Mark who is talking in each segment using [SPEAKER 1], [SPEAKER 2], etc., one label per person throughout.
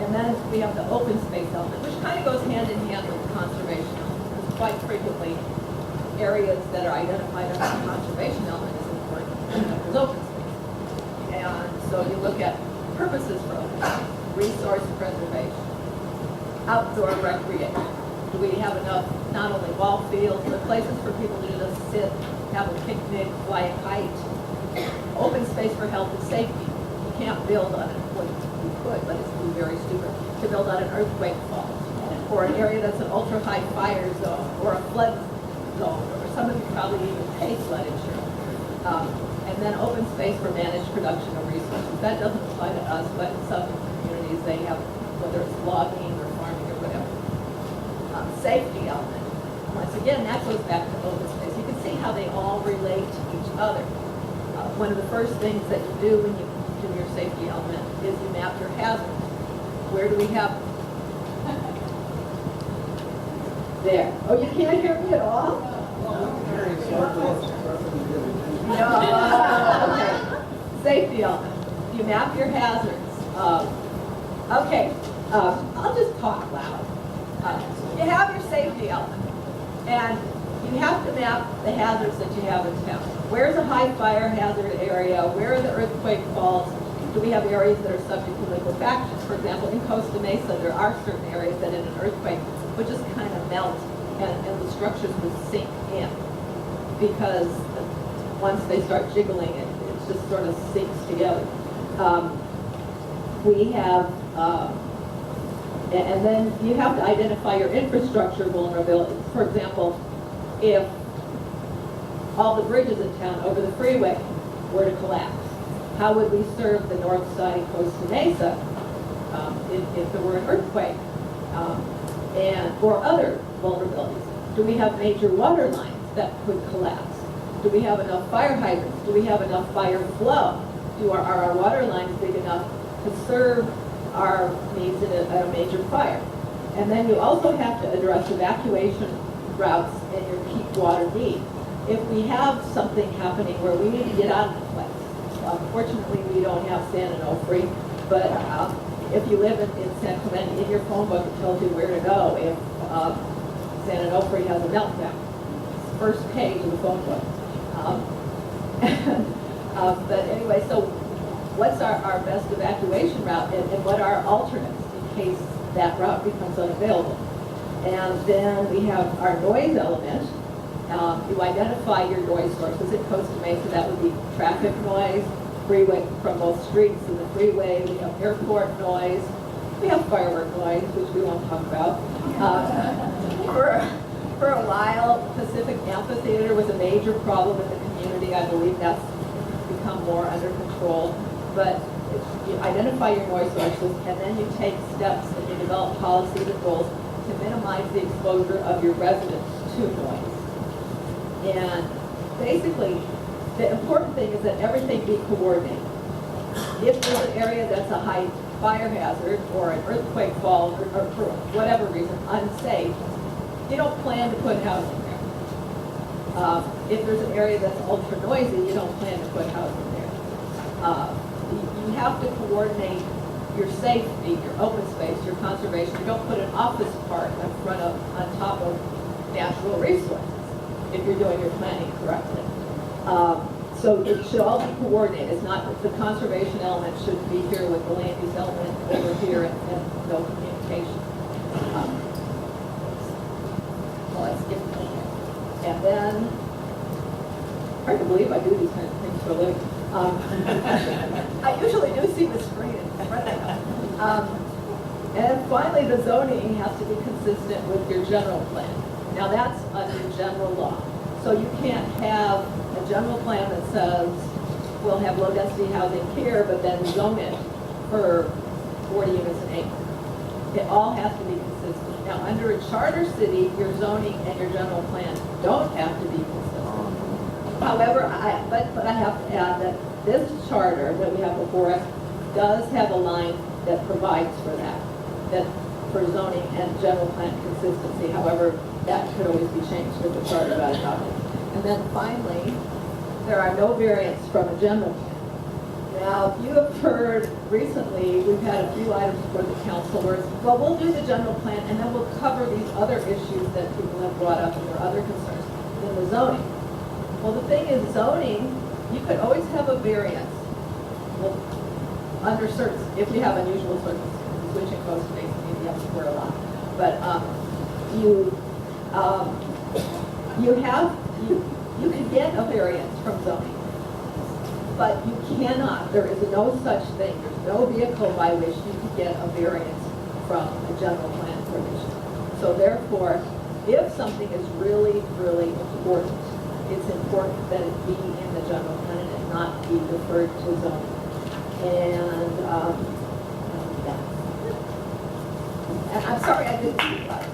[SPEAKER 1] And then we have the open space element, which kind of goes hand in hand with the conservation element. Because quite frequently, areas that are identified as the conservation element is important as open space. And so you look at purposes for open space, resource preservation, outdoor recreation. Do we have enough, not only ball fields, but places for people to just sit, have a picnic, fly a kite? Open space for health and safety. You can't build on it. Well, you could, but it's very stupid to build on an earthquake fault, or an area that's an ultra-high fire zone, or a flood zone, or some of you probably even pay flood insurance. And then open space for managed production of resources. That doesn't apply to us, but in some communities they have, whether it's logging or farming or whatever. Safety element. Once again, that goes back to open space. You can see how they all relate to each other. One of the first things that you do when you do your safety element is you map your hazards. Where do we have them? There. Oh, you can't hear me at all? No. Okay. Safety element. You map your hazards. Okay. I'll just talk loud. You have your safety element, and you have to map the hazards that you have in town. Where's a high fire hazard area? Where are the earthquake faults? Do we have areas that are subject to liquefaction? For example, in Costa Mesa, there are certain areas that in an earthquake would just kind of melt and the structures would sink in, because once they start jiggling, it just sort of sinks together. We have and then you have to identify your infrastructure vulnerabilities. For example, if all the bridges in town over the freeway were to collapse, how would we serve the north side of Costa Mesa if there were an earthquake? Or other vulnerabilities. Do we have major water lines that could collapse? Do we have enough fire hydrants? Do we have enough fire flow? Are our water lines big enough to serve our needs in a major fire? And then you also have to address evacuation routes and your peak water need. If we have something happening where we need to get out of the place, fortunately we don't have San Onofre, but if you live in San Clemente, in your phone book it tells you where to go if San Onofre has a meltdown. First page of the phone book. But anyway, so what's our best evacuation route, and what are alternates in case that route becomes unavailable? And then we have our noise element. You identify your noise sources. In Costa Mesa, that would be traffic noise, freeway from both streets and the freeway. We have airport noise. We have firework noise, which we won't talk about. For a while, Pacific Amphitheater was a major problem in the community. I believe that's become more under control. But you identify your noise sources, and then you take steps and you develop policies and goals to minimize the exposure of your residents to noise. And basically, the important thing is that everything be coordinated. If there's an area that's a high fire hazard or an earthquake fault or for whatever reason unsafe, you don't plan to put housing there. If there's an area that's ultra noisy, you don't plan to put housing there. You have to coordinate your safety, your open space, your conservation. You don't put an office park on top of natural resources if you're doing your planning correctly. So it should all be coordinated. It's not the conservation element should be here with the land use element over here and no communication. Let's skip that. And then, hard to believe I do these kinds of things for a living. I usually do see the screen in front of me. And finally, the zoning has to be consistent with your general plan. Now that's under general law. So you can't have a general plan that says we'll have low density housing here, but then zone it for 40 units an acre. It all has to be consistent. Now under a charter city, your zoning and your general plan don't have to be consistent. However, I have to add that this charter that we have before us does have a line that provides for that for zoning and general plan consistency. However, that could always be changed with the charter got adopted. And then finally, there are no variants from a general plan. Now, you have heard recently, we've had a few items for the council where it's, well, we'll do the general plan and then we'll cover these other issues that people have brought up and their other concerns in the zoning. Well, the thing is, zoning, you could always have a variance. Well, under certain, if we have unusual circumstances, which in Costa Mesa maybe up square a lot. But you can get a variance from zoning. But you cannot, there is no such thing, there's no vehicle by which you can get a variance from a general plan provision. So therefore, if something is really, really important, it's important that it be in the general plan and not be referred to zoning. And and I'm sorry I didn't speak about it.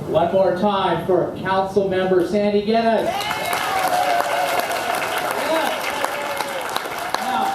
[SPEAKER 2] One more time for Council Member Sandy Guinness. Now,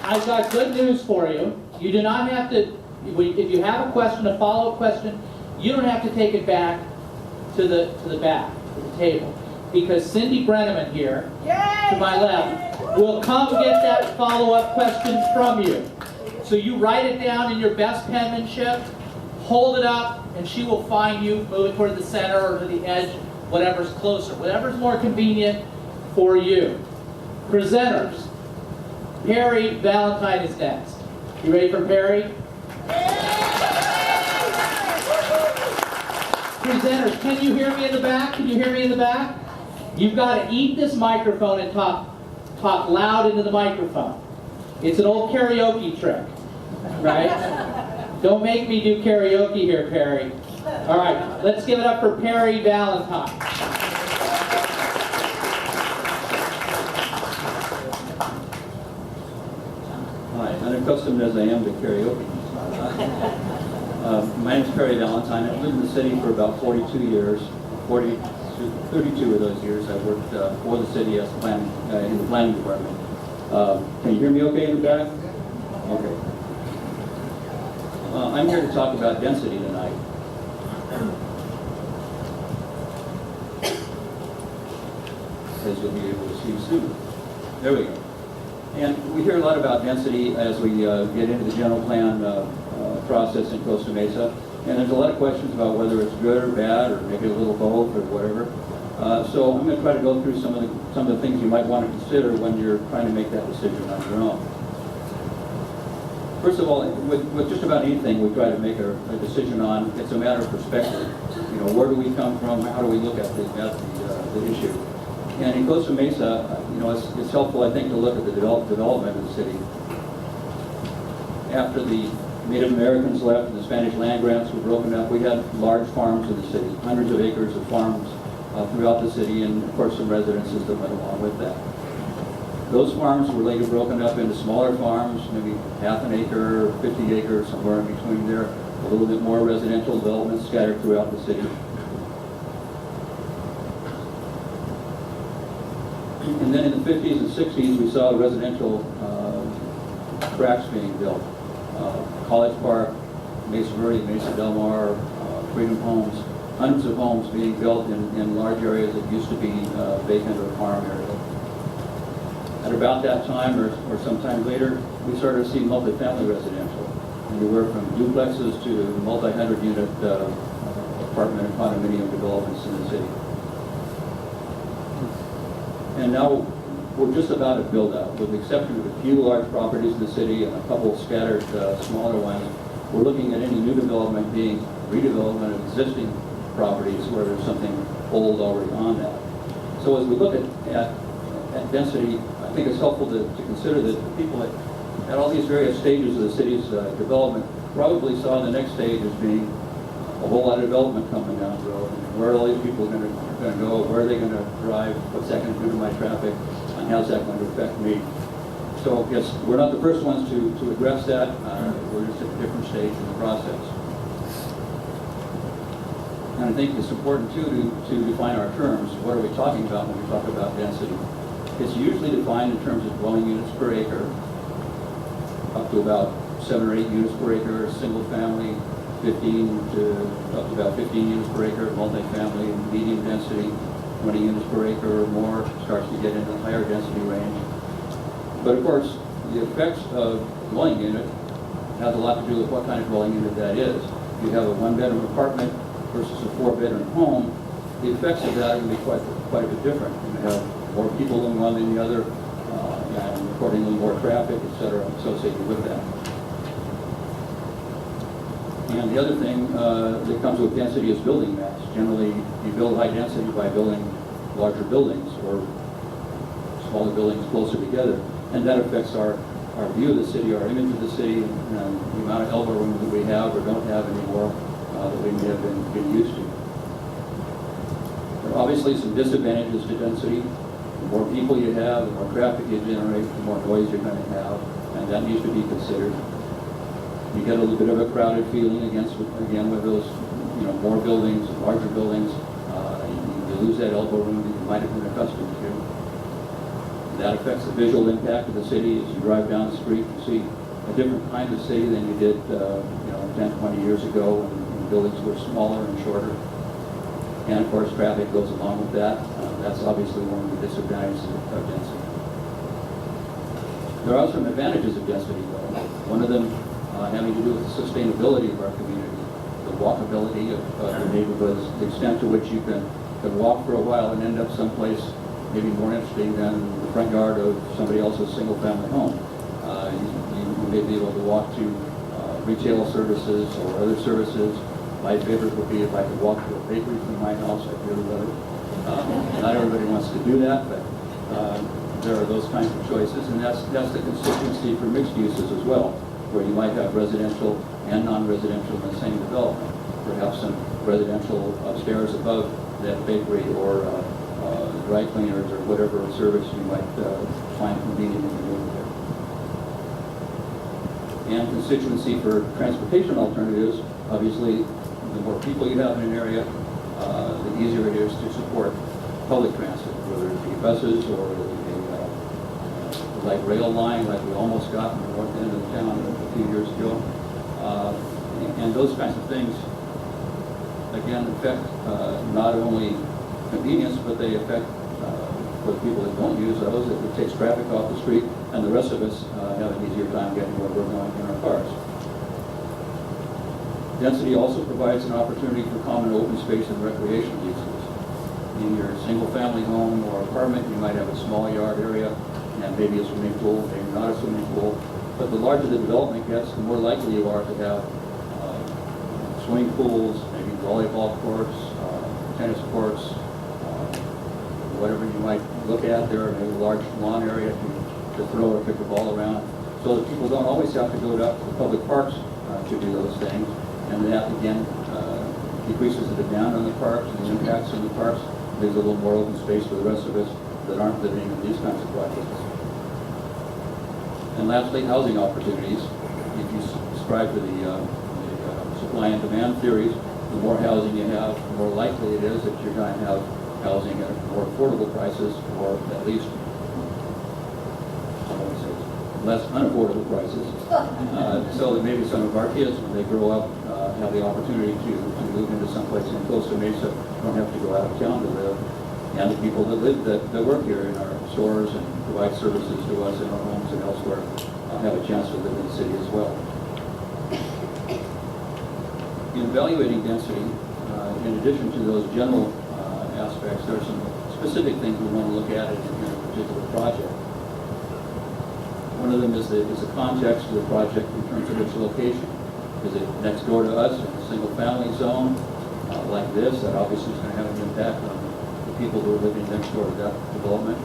[SPEAKER 2] I've got good news for you. You do not have to, if you have a question, a follow-up question, you don't have to take it back to the back, to the table. Because Cindy Brenneman here, to my left, will come get that follow-up question from you. So you write it down in your best penmanship, hold it up, and she will find you, move it toward the center or to the edge, whatever's closer, whatever's more convenient for you. Presenters. Perry Valentine is next. You ready for Perry? Presenters, can you hear me in the back? Can you hear me in the back? You've got to eat this microphone and talk loud into the microphone. It's an old karaoke trick, right? Don't make me do karaoke here, Perry. All right, let's give it up for Perry Valentine.
[SPEAKER 3] Hi, unaccustomed as I am to karaoke. My name is Perry Valentine. I've lived in the city for about 42 years. 32 of those years I worked for the city as in the planning department. Can you hear me okay in the back? Okay. I'm here to talk about density tonight. As you'll be able to see soon. There we go. And we hear a lot about density as we get into the general plan process in Costa Mesa. And there's a lot of questions about whether it's good or bad, or maybe a little both, or whatever. So I'm going to try to go through some of the things you might want to consider when you're trying to make that decision on your own. First of all, with just about anything we try to make a decision on, it's a matter of perspective. You know, where do we come from? How do we look at the issue? And in Costa Mesa, you know, it's helpful, I think, to look at the development of the city. After the Native Americans left and the Spanish land grants were broken up, we had large farms in the city, hundreds of acres of farms throughout the city, and of course some residences that went along with that. Those farms were later broken up into smaller farms, maybe half an acre, 50 acres, somewhere in between there, a little bit more residential development scattered throughout the city. And then in the 50s and 60s, we saw residential tracts being built. College Park, Mesa Verde, Mesa Del Mar, Freedom Homes, hundreds of homes being built in large areas that used to be vacant or farm area. At about that time, or sometime later, we started to see multifamily residential. Anywhere from duplexes to multi-hundred unit apartment and condominium developments in the city. And now we're just about at build-out. With the exception of a few large properties in the city and a couple of scattered smaller ones, we're looking at any new development being redevelopment of existing properties where there's something old already on that. So as we look at density, I think it's helpful to consider that the people at all these various stages of the city's development probably saw the next stage as being a whole lot of development coming down the road. And where are all these people going to go? Where are they going to drive? What's that going to do to my traffic? And how's that going to affect me? So yes, we're not the first ones to address that. We're just at a different stage in the process. And I think it's important too to define our terms. What are we talking about when we talk about density? It's usually defined in terms of dwelling units per acre. to about 7 or 8 units per acre, single family, 15 to up to about 15 units per acre, multifamily, medium density, 20 units per acre or more, starts to get into the higher density range. But of course, the effects of dwelling unit has a lot to do with what kind of dwelling unit that is. If you have a 1-bedroom apartment versus a 4-bedroom home, the effects of that are going to be quite a bit different. You have more people in one than the other, and accordingly more traffic, et cetera, associated with that. And the other thing that comes with density is building mass. Generally, you build high density by building larger buildings or smaller buildings closer together. And that affects our view of the city, our image of the city, and the amount of elbow room that we have or don't have anymore that we may have been used to. There are obviously some disadvantages to density. The more people you have, the more traffic you generate, the more noise you're going to have, and that needs to be considered. You get a little bit of a crowded feeling again with those, more buildings, larger buildings. You lose that elbow room that you might have been accustomed to. That affects the visual impact of the city. As you drive down the street, you see a different kind of city than you did, 10, 20 years ago when buildings were smaller and shorter. And of course, traffic goes along with that. That's obviously one of the disadvantages of density. There are some advantages of density, though. One of them having to do with the sustainability of our community, the walkability of the neighborhoods, the extent to which you can walk for a while and end up someplace maybe more interesting than the front yard of somebody else's single-family home. You may be able to walk to retail services or other services. My favorite would be if I could walk to a bakery from my house. I'd really love it. Not everybody wants to do that, but there are those kinds of choices, and that's the constituency for mixed uses as well, where you might have residential and non-residential in the same development. Perhaps some residential upstairs above that bakery or dry cleaners or whatever service you might find convenient in your neighborhood. And constituency for transportation alternatives, obviously, the more people you have in an area, the easier it is to support public transit, whether it be buses or a light rail line like we almost got in the north end of the town a few years ago. And those kinds of things, again, affect not only convenience, but they affect for the people that don't use those. It takes traffic off the street, and the rest of us have an easier time getting where we're going in our cars. Density also provides an opportunity for common open space and recreational uses. In your single-family home or apartment, you might have a small yard area and maybe a swimming pool, maybe not a swimming pool. But the larger the development gets, the more likely you are to have swimming pools, maybe volleyball courts, tennis courts, whatever you might look at there, maybe a large lawn area to throw or kick a ball around, so that people don't always have to go to the public parks to do those things. And that, again, decreases the demand on the parks and the impacts on the parks. There's a little more open space for the rest of us that aren't living in these kinds of projects. And lastly, housing opportunities. If you subscribe to the supply and demand theories, the more housing you have, the more likely it is that you're going to have housing at more affordable prices, or at least, I want to say, less unaffordable prices. So that maybe some of our kids, when they grow up, have the opportunity to move into someplace in Costa Mesa, don't have to go out of town to live. And the people that work here in our stores and provide services to us in our homes and elsewhere have a chance to live in the city as well. In evaluating density, in addition to those general aspects, there are some specific things we want to look at in a particular project. One of them is the context of the project in terms of its location. Is it next door to us in a single-family zone like this? That obviously is going to have an impact on the people who are living next door to that development.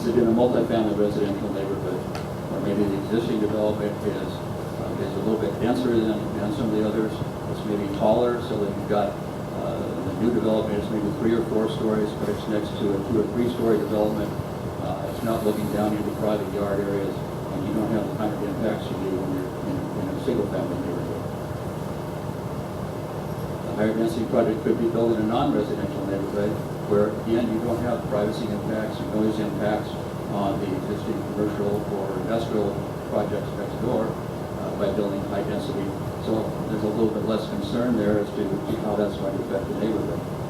[SPEAKER 3] Is it in a multifamily residential neighborhood, or maybe the existing development is a little bit denser than some of the others? It's maybe taller, so that you've got the new development is maybe 3 or 4 stories, but it's next to a 2 or 3 story development. It's not looking down into private yard areas, and you don't have the kind of impacts you do when you're in a single-family neighborhood. A higher density project could be built in a non-residential neighborhood, where again you don't have privacy impacts and noise impacts on the existing commercial or industrial projects next door by building high density. So there's a little bit less concern there as to how that's going to affect the neighborhood.